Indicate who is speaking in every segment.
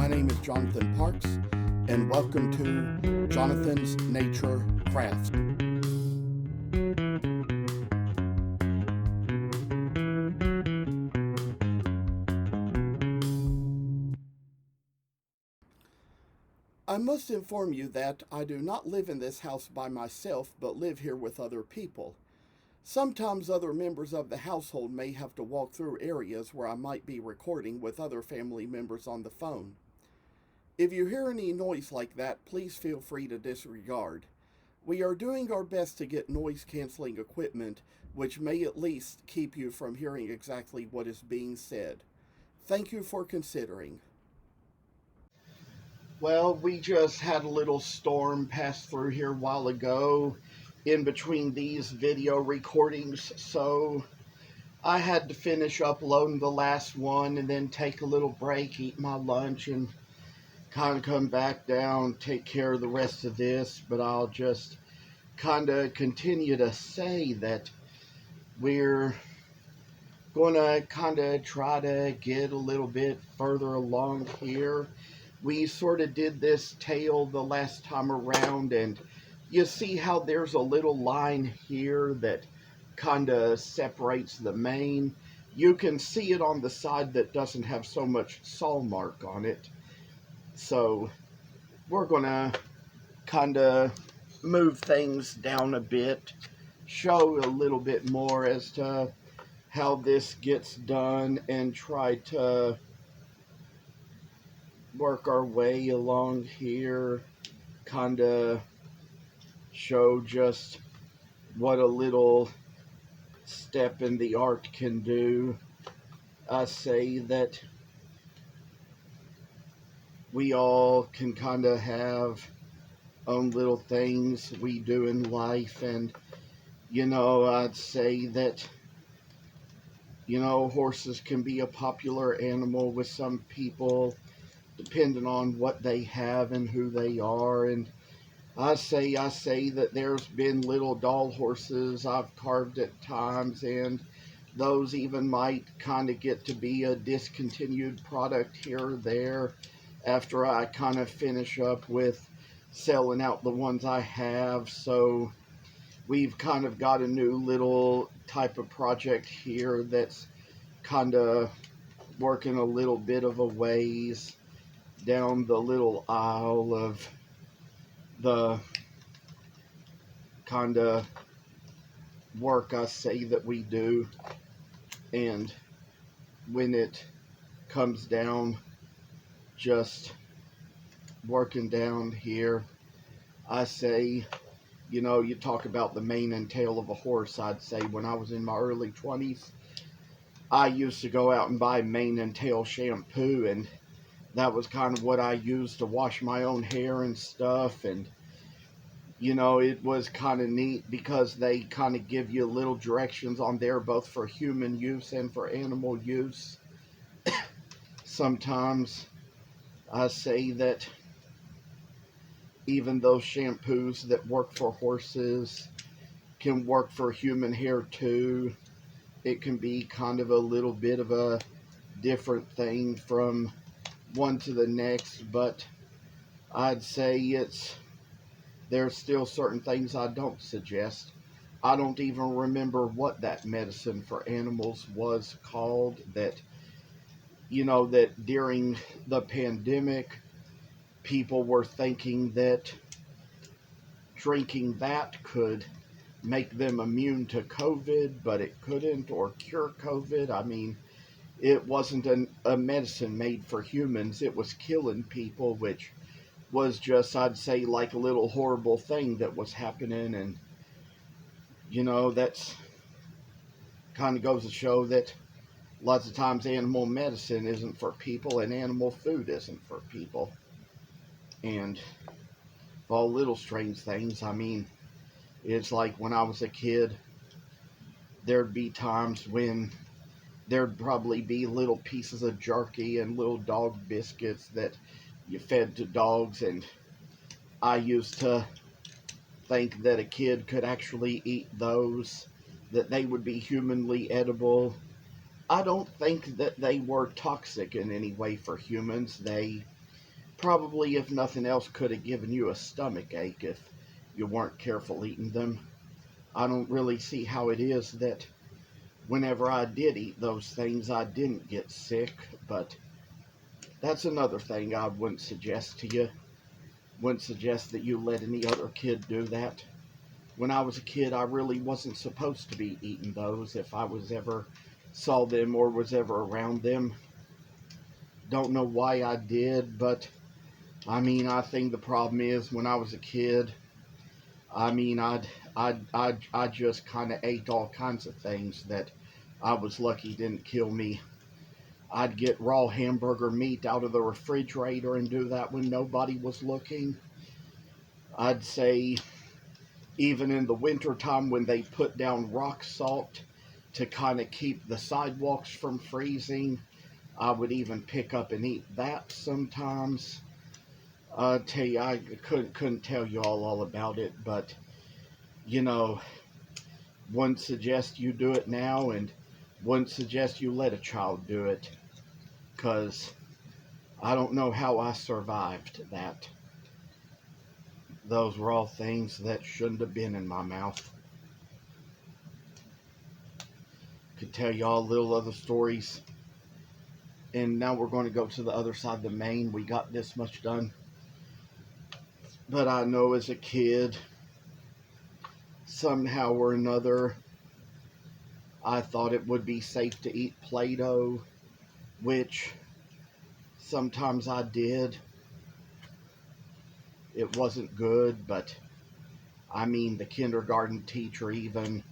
Speaker 1: My name is Jonathan Parks, and welcome to Jonathan's Nature Crafts. I must inform you that I do not live in this house by myself, but live here with other people. Sometimes other members of the household may have to walk through areas where I might be recording with other family members on the phone. If you hear any noise like that, please feel free to disregard. We are doing our best to get noise canceling equipment, which may at least keep you from hearing exactly what is being said. Thank you for considering. Well, we just had a little storm pass through here a while ago in between these video recordings, so I had to finish uploading the last one and then take a little break, eat my lunch, and kind of come back down, take care of the rest of this. But I'll just kind of continue to say that we're going to kind of try to get a little bit further along here. We sort of did this tail the last time around, and you see how there's a little line here that kind of separates the mane. You can see it on the side that doesn't have so much saw mark on it. So we're going to kind of move things down a bit, show a little bit more as to how this gets done, and try to work our way along here, kind of show just what a little step in the art can do. I say that we all can kind of have own little things we do in life, and I'd say that horses can be a popular animal with some people depending on what they have and who they are. And I say that there's been little doll horses I've carved at times, and those even might kind of get to be a discontinued product here or there after I kind of finish up with selling out the ones I have. So we've kind of got a new little type of project here that's kind of working a little bit of a ways down the little aisle of the kind of work I say that we do. And when it comes down, just working down here, I say, you talk about the mane and tail of a horse. I'd say when I was in my early 20s, I used to go out and buy mane and tail shampoo, and that was kind of what I used to wash my own hair and stuff. And it was kind of neat because they kind of give you little directions on there, both for human use and for animal use. Sometimes I say that even those shampoos that work for horses can work for human hair too. It can be kind of a little bit of a different thing from one to the next, but I'd say there's still certain things I don't suggest. I don't even remember what that medicine for animals was called that during the pandemic people were thinking that drinking that could make them immune to COVID, but it couldn't, or cure COVID. I mean, it wasn't a medicine made for humans. It was killing people, which was just, I'd say, like a little horrible thing that was happening. And, that's kind of goes to show that lots of times animal medicine isn't for people and animal food isn't for people. And all little strange things. I mean, it's like when I was a kid, there'd be times when there'd probably be little pieces of jerky and little dog biscuits that you fed to dogs, and I used to think that a kid could actually eat those, that they would be humanly edible. I don't think that they were toxic in any way for humans. They probably, if nothing else, could have given you a stomach ache if you weren't careful eating them. I don't really see how it is that whenever I did eat those things, I didn't get sick, but that's another thing I wouldn't suggest to you. Wouldn't suggest that you let any other kid do that. When I was a kid, I really wasn't supposed to be eating those if I was ever saw them or was ever around them. Don't know why I did, but I mean, I think the problem is when I was a kid, I mean, I just kind of ate all kinds of things that I was lucky didn't kill me. I'd get raw hamburger meat out of the refrigerator and do that when nobody was looking. I'd say even in the wintertime when they put down rock salt to kind of keep the sidewalks from freezing, I would even pick up and eat that sometimes. I tell you, I couldn't tell you all about it, but you know, wouldn't suggest you do it now, and wouldn't suggest you let a child do it, because I don't know how I survived that. Those were all things that shouldn't have been in my mouth. Could tell you all little other stories. And now we're going to go to the other side of the main. We got this much done. But I know as a kid, somehow or another, I thought it would be safe to eat Play-Doh, which sometimes I did. It wasn't good, but I mean, the kindergarten teacher even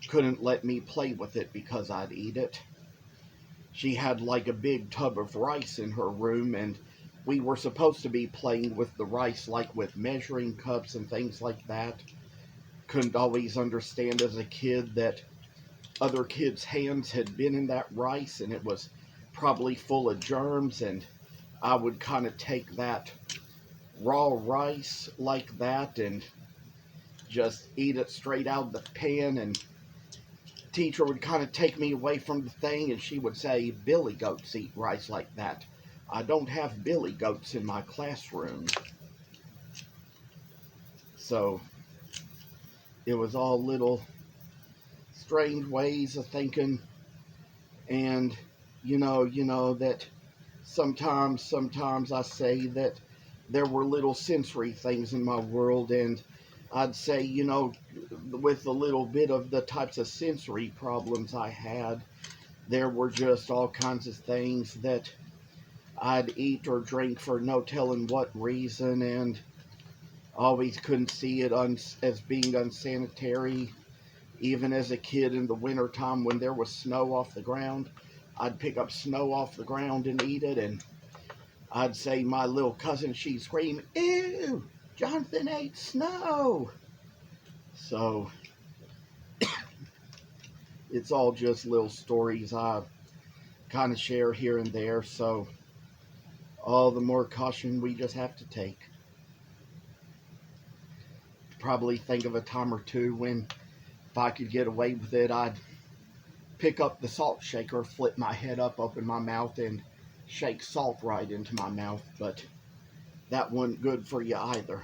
Speaker 1: couldn't let me play with it because I'd eat it. She had like a big tub of rice in her room, and we were supposed to be playing with the rice like with measuring cups and things like that. Couldn't always understand as a kid that other kids' hands had been in that rice and it was probably full of germs, and I would kind of take that raw rice like that and just eat it straight out of the pan, and teacher would kind of take me away from the thing and she would say, "Billy goats eat rice like that. I don't have billy goats in my classroom." So it was all little strange ways of thinking, and you know that sometimes I say that there were little sensory things in my world, and I'd say, with a little bit of the types of sensory problems I had, there were just all kinds of things that I'd eat or drink for no telling what reason, and always couldn't see it as being unsanitary. Even as a kid in the wintertime when there was snow off the ground, I'd pick up snow off the ground and eat it, and I'd say my little cousin, she'd scream, "Ew, Jonathan ate snow." So it's all just little stories I kind of share here and there, so all the more caution we just have to take. Probably think of a time or two when, if I could get away with it, I'd pick up the salt shaker, flip my head up, open my mouth, and shake salt right into my mouth, but that wasn't good for you either.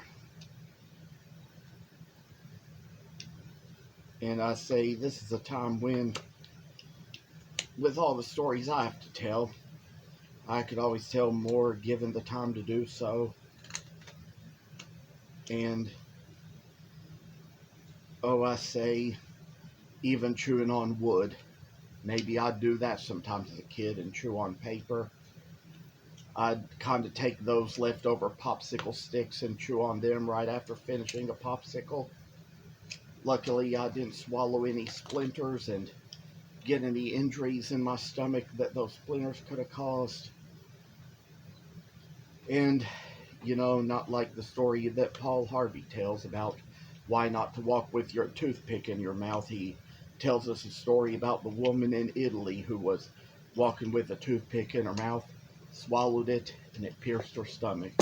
Speaker 1: And I say this is a time when, with all the stories I have to tell, I could always tell more given the time to do so. And, I say, even chewing on wood. Maybe I'd do that sometimes as a kid and chew on paper. I'd kind of take those leftover popsicle sticks and chew on them right after finishing a popsicle. Luckily, I didn't swallow any splinters and get any injuries in my stomach that those splinters could have caused. And, not like the story that Paul Harvey tells about why not to walk with your toothpick in your mouth. He tells us a story about the woman in Italy who was walking with a toothpick in her mouth, swallowed it, and it pierced her stomach.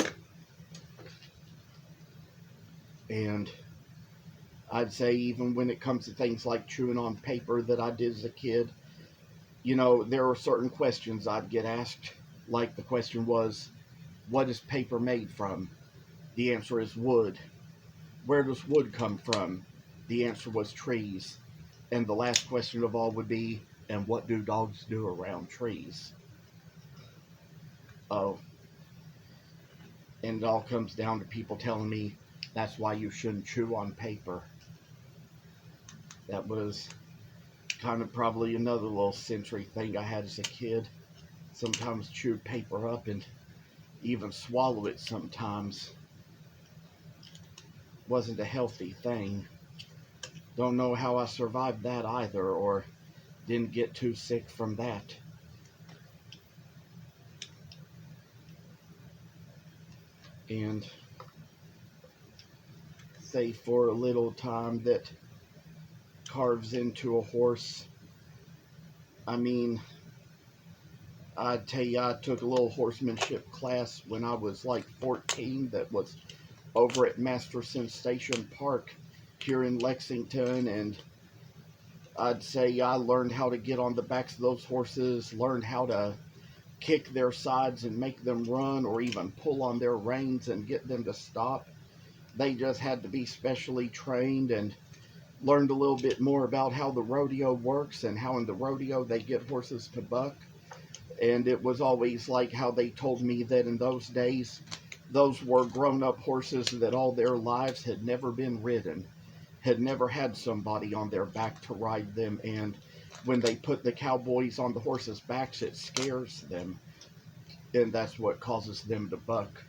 Speaker 1: And I'd say even when it comes to things like chewing on paper that I did as a kid, there are certain questions I'd get asked. Like the question was, What is paper made from? The answer is wood. Where does wood come from? The answer was trees. And the last question of all would be, and what do dogs do around trees? Oh, and it all comes down to people telling me that's why you shouldn't chew on paper. That was kind of probably another little sensory thing I had as a kid. Sometimes chew paper up and even swallow it sometimes. Wasn't a healthy thing. Don't know how I survived that either, or didn't get too sick from that. And say for a little time that carves into a horse. I mean, I'd tell you, I took a little horsemanship class when I was like 14 that was over at Masterson Station Park here in Lexington, and I'd say I learned how to get on the backs of those horses, learned how to kick their sides and make them run, or even pull on their reins and get them to stop. They just had to be specially trained, and learned a little bit more about how the rodeo works and how in the rodeo they get horses to buck. And it was always like how they told me that in those days, those were grown-up horses that all their lives had never been ridden, had never had somebody on their back to ride them, and when they put the cowboys on the horses' backs, it scares them, and that's what causes them to buck.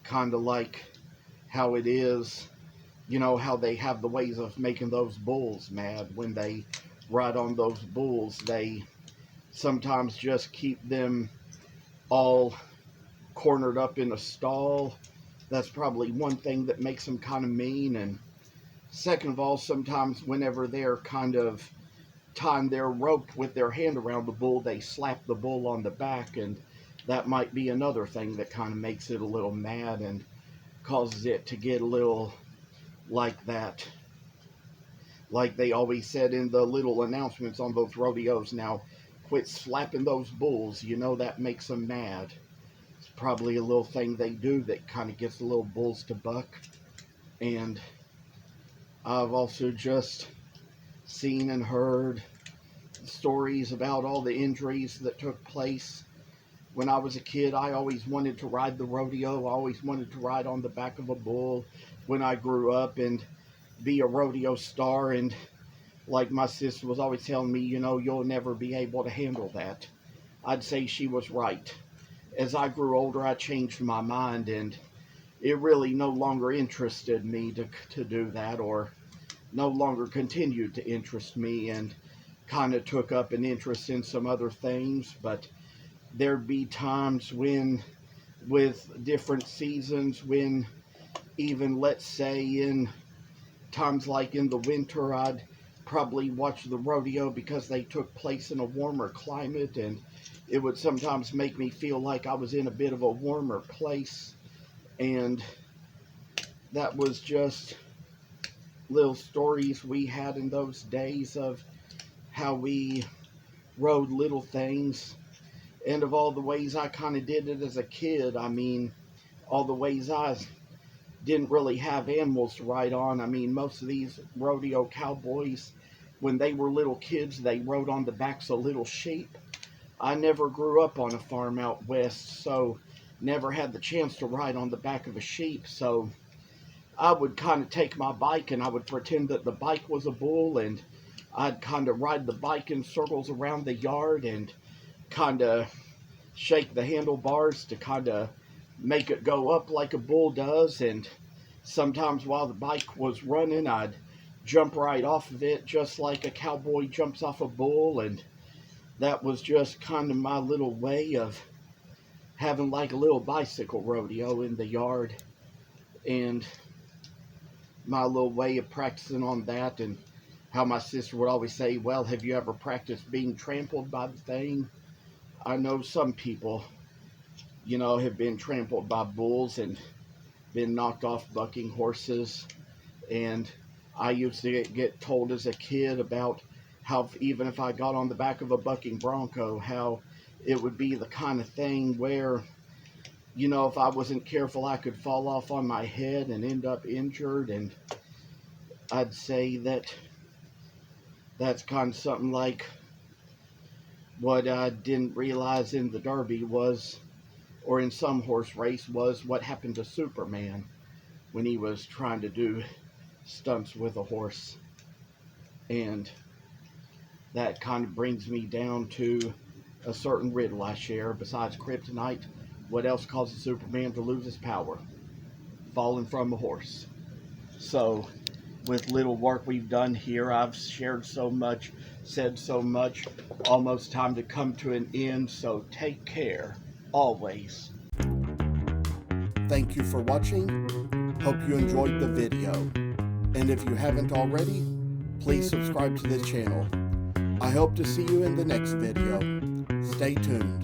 Speaker 1: Kind of like how it is, you know, how they have the ways of making those bulls mad. When they ride on those bulls, they sometimes just keep them all cornered up in a stall. That's probably one thing that makes them kind of mean. And second of all, sometimes whenever they're kind of tying their rope with their hand around the bull, they slap the bull on the back, and that might be another thing that kind of makes it a little mad and causes it to get a little like that. Like they always said in the little announcements on those rodeos, now quit slapping those bulls, you know that makes them mad. It's probably a little thing they do that kind of gets the little bulls to buck. And I've also just seen and heard stories about all the injuries that took place. When I was a kid, I always wanted to ride the rodeo. I always wanted to ride on the back of a bull when I grew up and be a rodeo star. And like my sister was always telling me, you know, you'll never be able to handle that. I'd say she was right. As I grew older, I changed my mind, and it really no longer interested me to do that, or no longer continued to interest me, and kind of took up an interest in some other things. But there'd be times when, with different seasons, when even, let's say, in times like in the winter, I'd probably watch the rodeo because they took place in a warmer climate, and it would sometimes make me feel like I was in a bit of a warmer place. And that was just little stories we had in those days of how we rode little things, and of all the ways I kind of did it as a kid. I mean, all the ways I didn't really have animals to ride on. I mean, most of these rodeo cowboys, when they were little kids, they rode on the backs of little sheep. I never grew up on a farm out west, so never had the chance to ride on the back of a sheep. So I would kind of take my bike and I would pretend that the bike was a bull, and I'd kind of ride the bike in circles around the yard and kind of shake the handlebars to kind of make it go up like a bull does. And sometimes while the bike was running, I'd jump right off of it just like a cowboy jumps off a bull. And that was just kind of my little way of having like a little bicycle rodeo in the yard, and my little way of practicing on that. And how my sister would always say, well, have you ever practiced being trampled by the thing? I know some people, you know, have been trampled by bulls and been knocked off bucking horses. And I used to get told as a kid about how even if I got on the back of a bucking bronco, how it would be the kind of thing where you know, if I wasn't careful, I could fall off on my head and end up injured. And I'd say that that's kind of something like what I didn't realize in the Derby was, or in some horse race, was what happened to Superman when he was trying to do stunts with a horse. And that kind of brings me down to a certain riddle I share. Besides kryptonite, what else causes Superman to lose his power? Falling from a horse. So, with little work we've done here, I've shared so much, said so much, almost time to come to an end, so take care, always. Thank you for watching. Hope you enjoyed the video. And if you haven't already, please subscribe to this channel. I hope to see you in the next video. Stay tuned.